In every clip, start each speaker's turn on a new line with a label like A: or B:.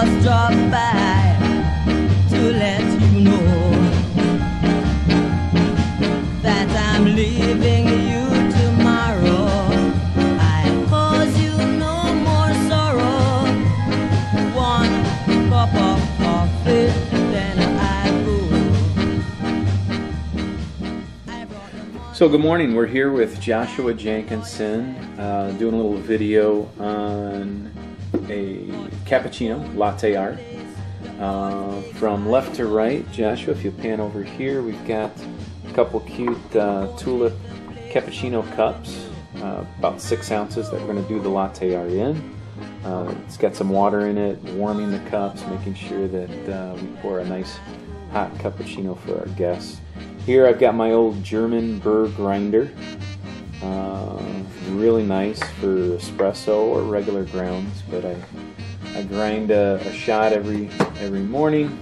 A: just dropped by to let you know that I'm leaving you tomorrow. I cause you no more sorrow. One cup of coffee, then I go.
B: So good morning, we're here with Joshua Jenkinson doing a little video on a cappuccino, latte art. From left to right, Joshua, if you pan over here, we've got a couple cute tulip cappuccino cups, about 6 ounces that we're going to do the latte art in. It's got some water in it, warming the cups, making sure that we pour a nice hot cappuccino for our guests. Here I've got my old German burr grinder, really nice for espresso or regular grounds, but I grind a shot every morning.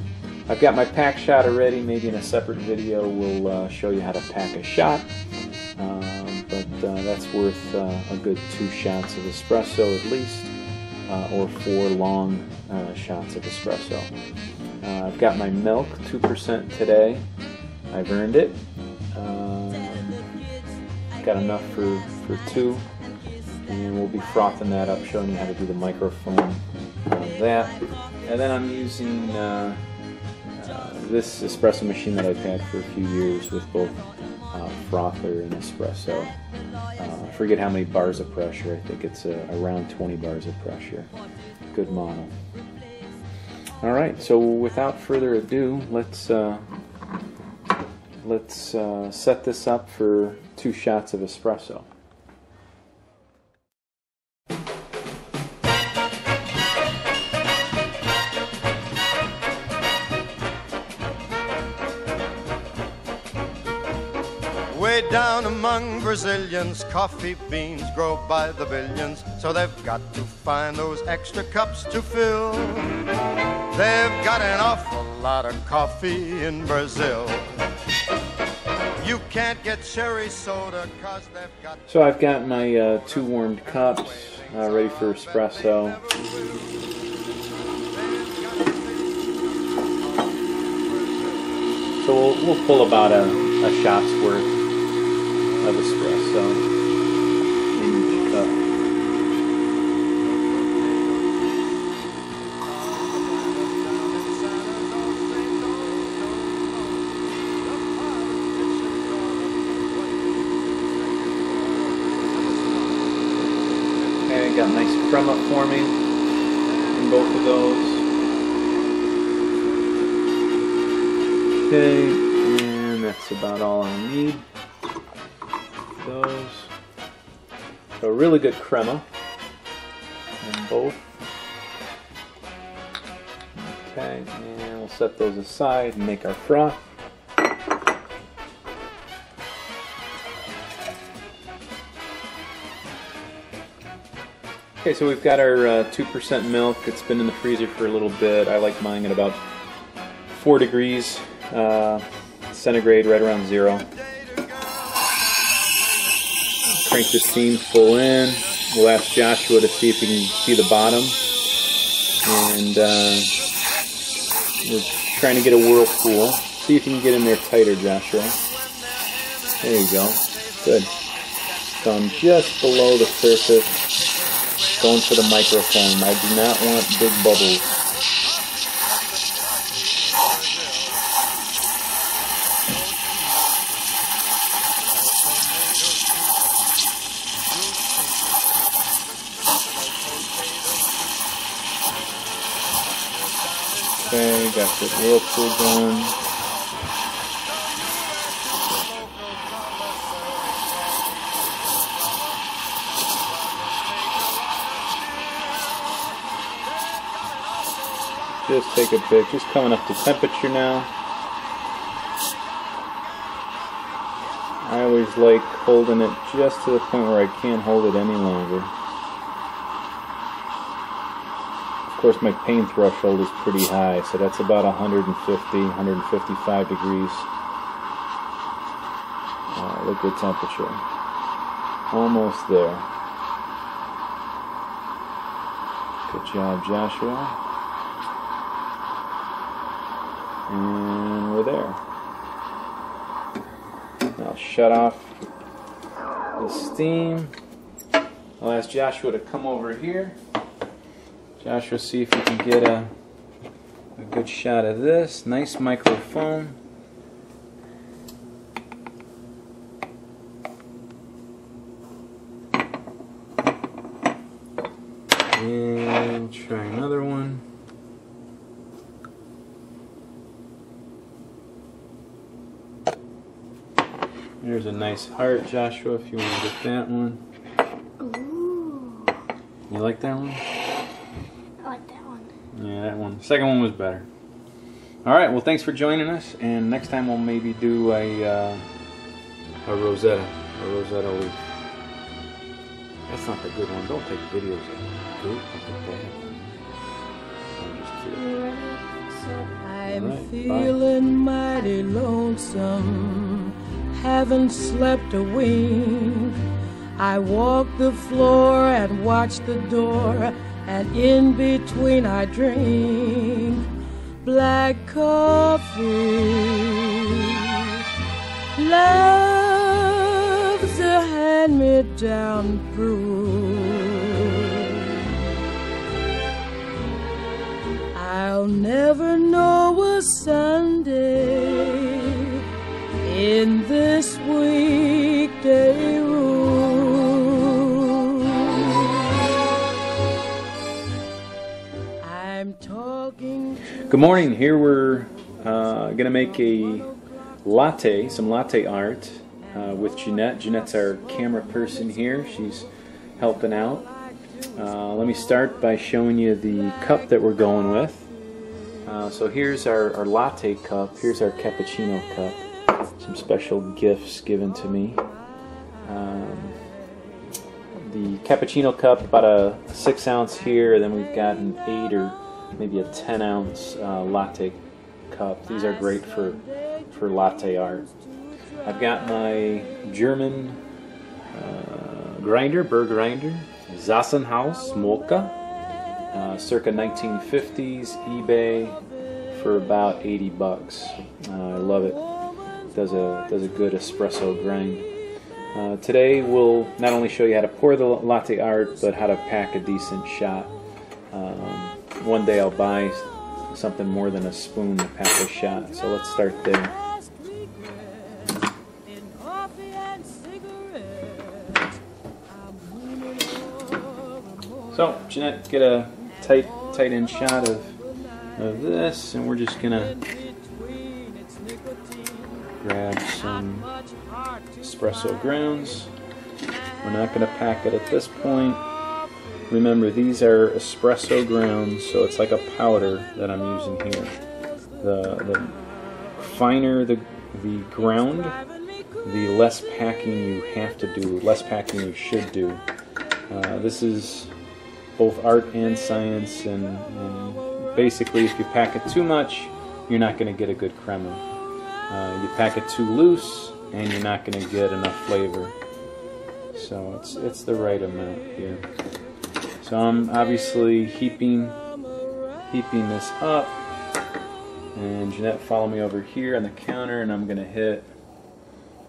B: I've got my pack shot already. Maybe in a separate video we'll show you how to pack a shot, but that's worth a good 2 shots of espresso at least, or 4 long shots of espresso. I've got my milk, 2% today. I've earned it. Got enough for 2, and we'll be frothing that up, showing you how to do the microfoam on that. And then I'm using this espresso machine that I've had for a few years with both frother and espresso. I forget how many bars of pressure. I think it's around 20 bars of pressure. Good model. All right, so without further ado, let's set this up for 2 shots of espresso.
C: Way down among Brazilians, coffee beans grow by the billions, so they've got to find those extra cups to fill. They've got an awful lot of coffee in Brazil. You can't get cherry soda 'cause they've got...
B: So I've got my 2 warmed cups ready for espresso. So we'll pull about a shot's worth of espresso in each cup. Okay, got nice crema forming in both of those. Okay, and that's about all I need. Those. So really good crema in both. Okay, and we'll set those aside and make our froth. Okay, so we've got our 2% milk. It's been in the freezer for a little bit. I like mine at about 4 degrees centigrade, right around 0. Crank the steam full in. We'll ask Joshua to see if he can see the bottom. And we're trying to get a whirlpool. See if you can get in there tighter, Joshua. There you go. Good. So I'm just below the surface. Going for the microfoam. I do not want big bubbles. Okay, got the whirlpool going. Just take a pic, just coming up to temperature now. I always like holding it just to the point where I can't hold it any longer. Of course, my pain threshold is pretty high, so that's about 150, 155 degrees liquid temperature. Almost there. Good job, Joshua. And we're there. I'll shut off the steam. I'll ask Joshua to come over here. Joshua, see if you can get a good shot of this. Nice microphone. And try another one. There's a nice heart, Joshua, if you want to get that one.
D: Ooh.
B: You like that one?
D: I like that one.
B: Yeah, that one. The second one was better. All right, well, thanks for joining us, and next time we'll maybe do a rosetta leaf. That's not the good one. Don't take videos of it. Good, look at that. I'm just kidding.
D: You ready?
A: I'm
B: All right,
A: feeling mighty lonesome, haven't slept a wink. I walk the floor and watch the door, and in between I drink black coffee. Love's a hand-me-down brew. I'll never know a Sunday in this weekday room. I'm talking to
B: Good morning. Here we're going to make a latte, some latte art with Jeanette. Jeanette's our camera person here. She's helping out. Let me start by showing you the cup that we're going with. So here's our latte cup. Here's our cappuccino cup. Some special gifts given to me. The cappuccino cup, about a 6 ounce here, and then we've got an 8 or maybe a 10 ounce latte cup. These are great for latte art. I've got my German grinder, burr grinder, Zassenhaus Molka, circa 1950s, eBay for about 80 bucks. I love it. Does a good espresso grind. Today we'll not only show you how to pour the latte art, but how to pack a decent shot. One day I'll buy something more than a spoon to pack a shot, so let's start there. So, Jeanette, get a tight in shot of this, and we're just gonna grab some espresso grounds. We're not gonna pack it at this point. Remember, these are espresso grounds, so it's like a powder that I'm using here. The finer the ground, the less packing you have to do, less packing you should do. This is both art and science, and basically if you pack it too much, you're not going to get a good crema. You pack it too loose, and you're not going to get enough flavor. So it's the right amount here. So I'm obviously heaping this up, and Jeanette, follow me over here on the counter, and I'm going to hit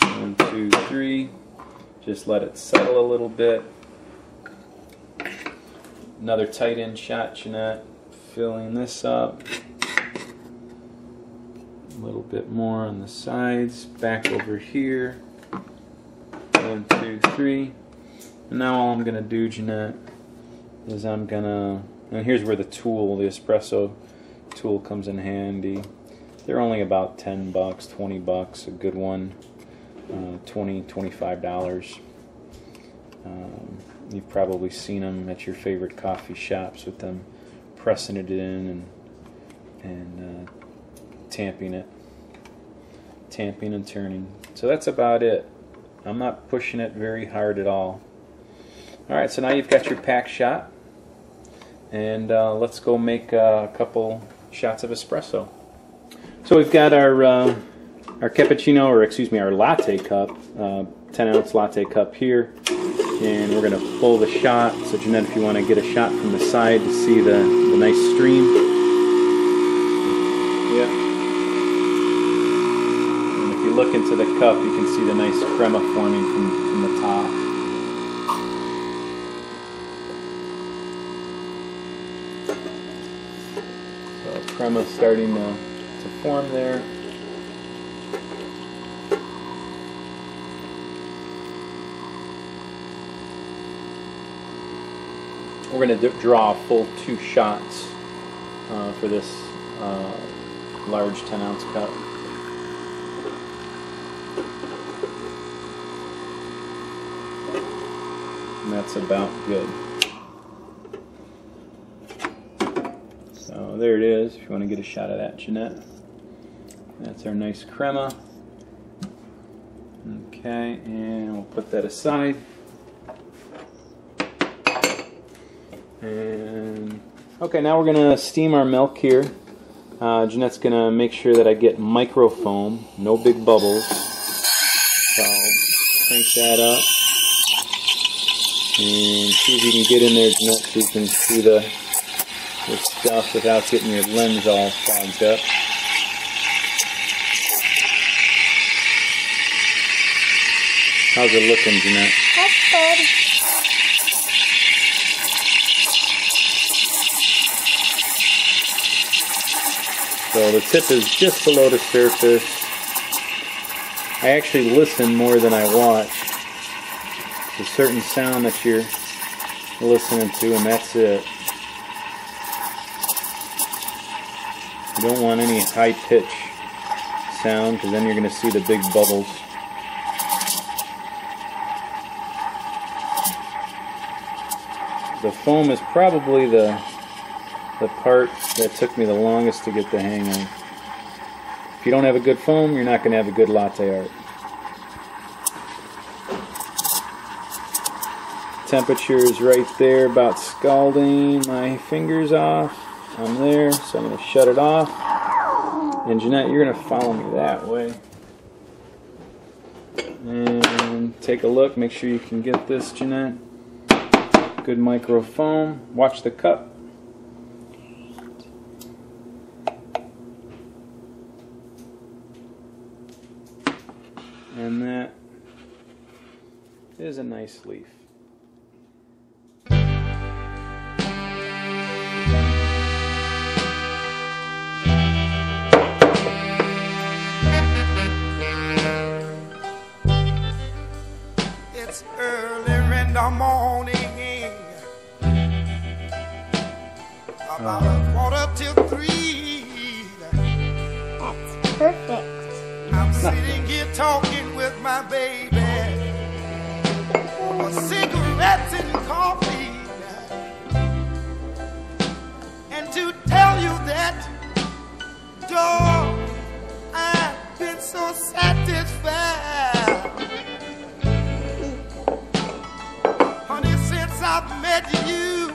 B: 1, 2, 3. Just let it settle a little bit. Another tight end shot, Jeanette. Filling this up. A little bit more on the sides. Back over here. 1, 2, 3. And now all I'm going to do, Jeanette, is I'm going to... And here's where the tool, the espresso tool, comes in handy. They're only about 10 bucks, 20 bucks, a good one. $20, $25. You've probably seen them at your favorite coffee shops with them pressing it in and tamping and turning. So that's about it. I'm not pushing it very hard at all. Alright, so now you've got your pack shot, and let's go make a couple shots of espresso. So we've got our cappuccino, or excuse me, our latte cup, 10-ounce latte cup here, and we're going to pull the shot. So Jeanette, if you want to get a shot from the side to see the nice stream. Yeah. look into the cup, you can see the nice crema forming from the top. So crema starting to form there. We're going to draw a full 2 shots for this large 10-ounce cup. And that's about good. So there it is, if you want to get a shot of that, Jeanette. That's our nice crema. Okay, and we'll put that aside. And okay, now we're going to steam our milk here. Jeanette's going to make sure that I get microfoam, no big bubbles. So crank that up. And see if you can get in there, Jeanette, so you can see the stuff without getting your lens all fogged up. How's it looking, Jeanette?
D: That's good.
B: So the tip is just below the surface. I actually listen more than I watch. There's a certain sound that you're listening to, and that's it. You don't want any high pitch sound, because then you're going to see the big bubbles. The foam is probably the part that took me the longest to get the hang of. If you don't have a good foam, you're not going to have a good latte art. Temperature is right there, about scalding my fingers off. I'm there, so I'm going to shut it off. And Jeanette, you're going to follow me that way. And take a look, make sure you can get this, Jeanette. Good micro foam. Watch the cup. And that is a nice leaf.
E: It's early in the morning, about 2:45.
D: That's perfect.
E: I'm sitting here talking with my baby, cigarettes and coffee, and to tell you that, dog, I've been so satisfied, honey, since I've met you,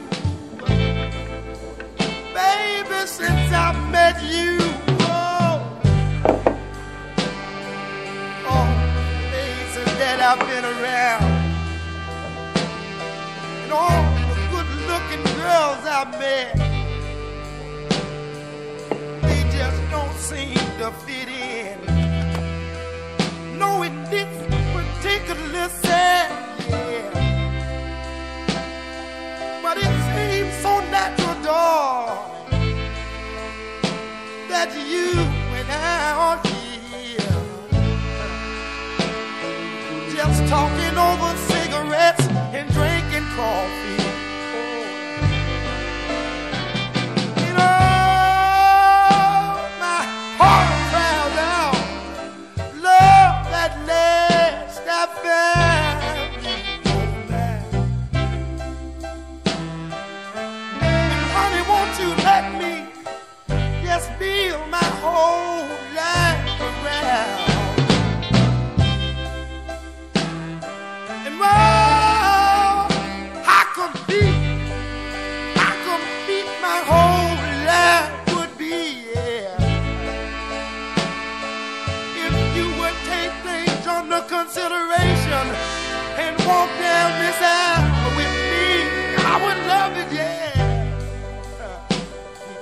E: baby, since I've met you. I've been around, and all the good-looking girls I've met, they just don't seem to fit in. No, in this particular set, yeah. But it seems so natural, darling, that you went out here. Just talking over cigarettes and drinking coffee. You know, my heart cries out, love that last I found. And honey, won't you let me just build my whole life around? My whole life would be, yeah, if you would take things under consideration and walk down this aisle with me. I would love it, yeah.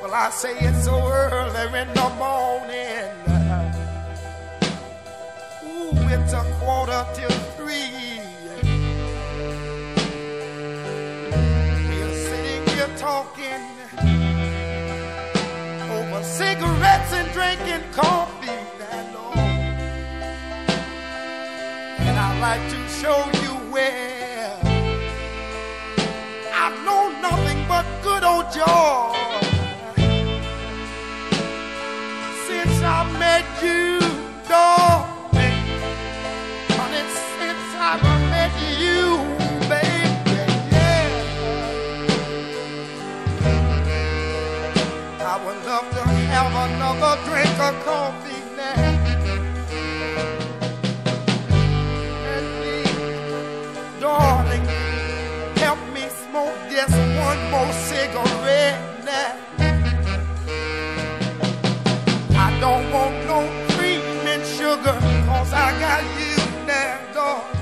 E: Well, I say it's so early in the morning, it's a 2:45. We are sitting here talking over cigarettes and drinking coffee that long. And I'd like to show you where I've known nothing but good old joy since I met you, darling. Honey, since I met you, baby, yeah. I would love to have another drink of coffee now. And please, darling, help me smoke just one more cigarette now. I don't want no cream and sugar, 'cause I got you now, darling.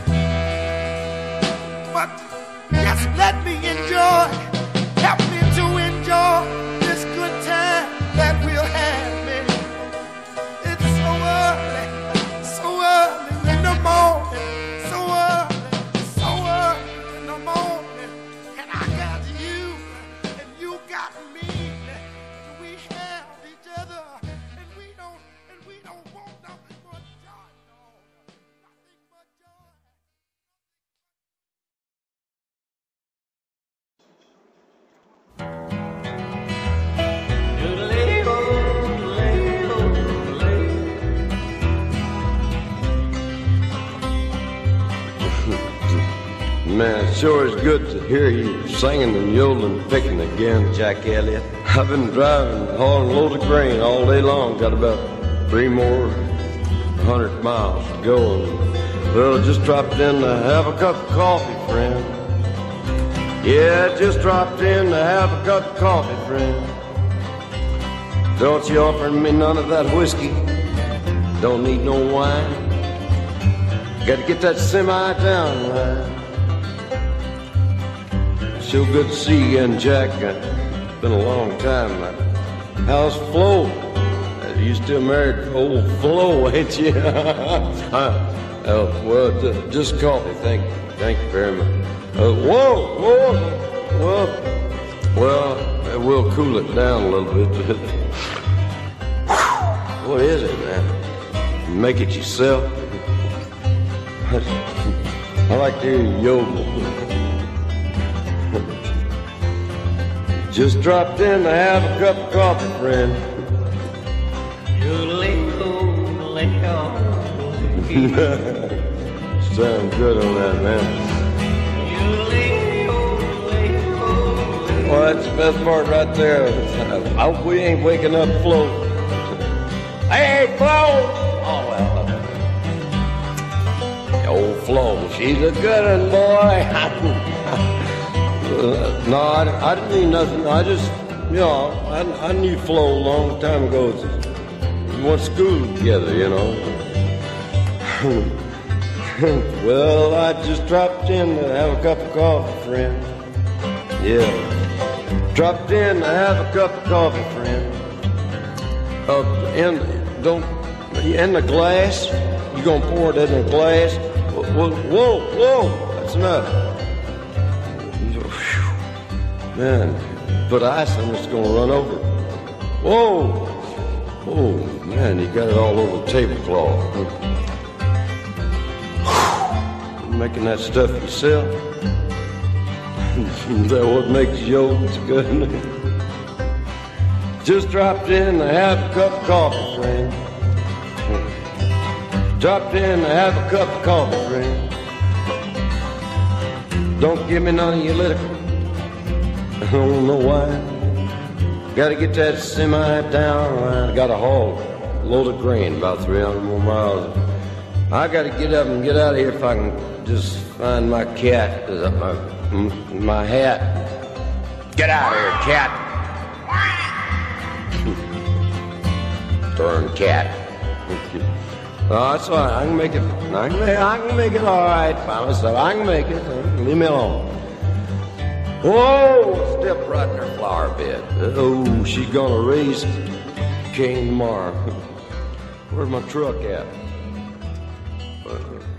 E: But just let me enjoy, help me to enjoy this good time that we'll have, man. It's so early in the morning, so early in the morning, and I got you, and you got me. We have each other, and we don't want nothing but joy, no, nothing but joy.
F: Man, it sure is good to hear you singing and yodeling, picking again, Jack Elliott. I've been driving, hauling a load of grain all day long. Got about 3 more 100 miles to go. And, well, just dropped in to have a cup of coffee, friend. Yeah, just dropped in to have a cup of coffee, friend. Don't you offer me none of that whiskey? Don't need no wine. Got to get that semi down line. So good to see you again, Jack. It's been a long time. How's Flo? You still married to old Flo, ain't you? Well, just coffee. Thank you very much. Whoa. Well, we'll cool it down a little bit. What is it, man? You make it yourself? I like to hear you yodel. Just dropped in to have a cup of coffee, friend. Sound good on that, man. Well, that's the best part right there. I hope we ain't waking up Flo. Hey, Flo! Oh, well. Old Flo, she's a good one, boy. No, I didn't mean nothing. I just, you know, I knew Flo a long time ago. We went to school together, you know. Well, I just dropped in to have a cup of coffee, friend. Yeah, dropped in to have a cup of coffee, friend. In the glass. You gonna pour it in the glass? Whoa, that's enough. Man, put ice on it's gonna run over. Whoa, man, you got it all over the tablecloth. Making that stuff yourself? Is that what makes yogurt good? Just dropped in to have a cup of coffee, friend. Dropped in to have a cup of coffee, friend. Don't give me none of your liquor. I don't know why. Gotta get that semi down. I got a haul, load of grain, about 300 more miles. I gotta get up and get out of here if I can just find my cat, my hat. Get out of here, cat. Darn cat. Oh, that's all right. I can make it. I can make it all right by myself. I can make it. Leave me alone. Whoa! Step right in her flower bed. Oh, she's gonna raise Cain tomorrow. Where's my truck at? Uh-huh.